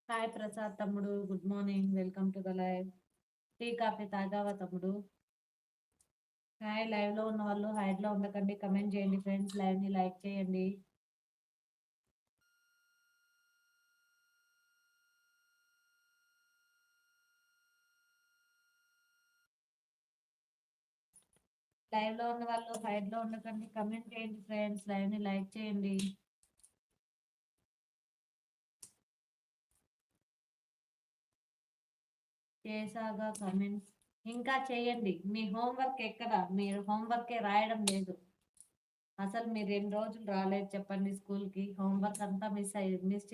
Hi Prasad తమ్ముడు, good morning, welcome to the live. Tea coffee తాగావా తమ్ముడు? హాయ్, లైవ్ లో ఉన్న వాళ్ళు హైడ్ లో ఉండకండి, కమెంట్ చేయండి ఫ్రెండ్స్, లైవ్ ని లైక్ చేయండి. లైవ్ లో ఉన్న వాళ్ళు హైడ్ లో ఉండకండి, కమెంట్ చేయండి ఫ్రెండ్స్, లైవ్ ని లైక్ చేయండి. చేసాగా కమెంట్స్ ఇంకా చేయండి. మీ హోంవర్క్ ఎక్కడ? మీరు హోంవర్కే రాయడం లేదు. అసలు మీరు 2 రోజులు రాలేదు చెప్పండి స్కూల్ కి. హోంవర్క్ అంతా మిస్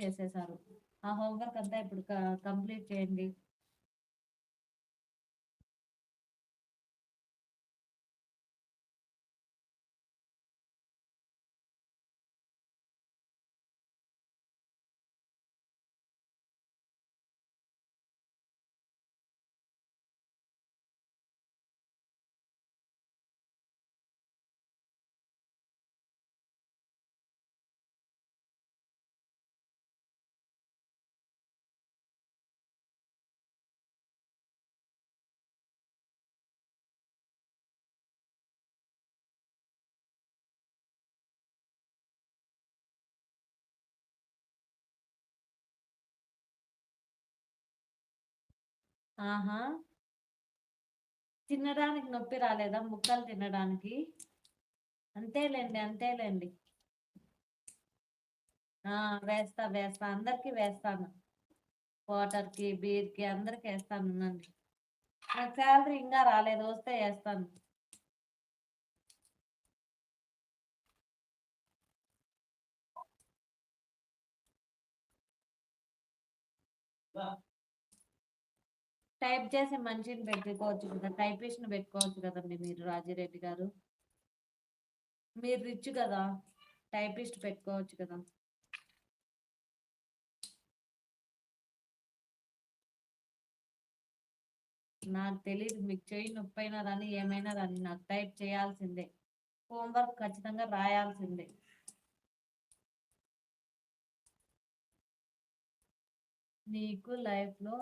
చేసేసారు. ఆ హోంవర్క్ అంతా ఇప్పుడు కంప్లీట్ చేయండి. ఆహా, తినడానికి నొప్పి రాలేదా ముక్కలు తినడానికి? అంతేలేండి, అంతేలేండి. వేస్తా వేస్తా, అందరికి వేస్తాను. వాటర్ కి, బీర్ కి అందరికి వేస్తాను. ఉండండి, నాకు శాలరీ ఇంకా రాలేదు, వస్తే వేస్తాను. టైప్ చేసి మనిషిని పెట్టుకోవచ్చు కదా, టైపిస్ట్ ని పెట్టుకోవచ్చు కదండి మీరు, రాజిరెడ్డి గారు. మీరు రిచ్ కదా, టైపిస్ట్ పెట్టుకోవచ్చు కదా. నాకు తెలియదు, మీకు చెయ్యి నొప్పి అయినా రాని ఏమైనా రాని నాకు టైప్ చేయాల్సిందే. హోంవర్క్ ఖచ్చితంగా రాయాల్సిందే. నీకు లైఫ్ లో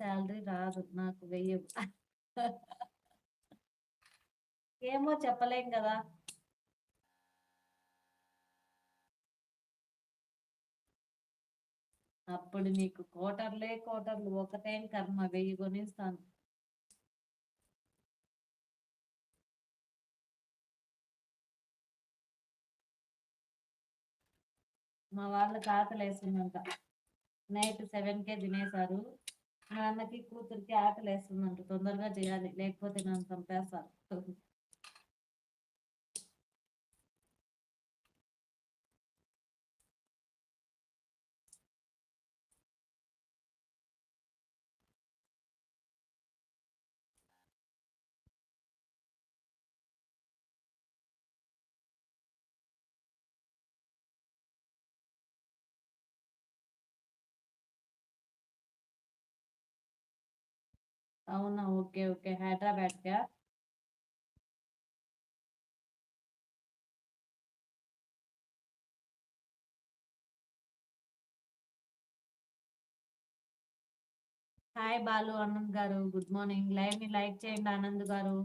శాలరీ రాదు, నాకు వెయ్యవు. ఏమో చెప్పలేం కదా. అప్పుడు నీకు కోటర్లే కోటర్లు, ఒకటేం కర్మ, 1000 కొనిస్తాను. మా వాళ్ళకి ఆకలి వేస్తుందంట, నైట్ 7కే తినేశారు. మా అన్నకి కూతురికి ఆకలి వేస్తుందంట, తొందరగా చేయాలి లేకపోతే నన్ను చంపేస్తారు. అవునా, ఓకే ఓకే, హైదరాబాద్కా? Hi Balu Anand garu, good morning. Live ని లైక్ చేయండి ఆనంద్ గారు.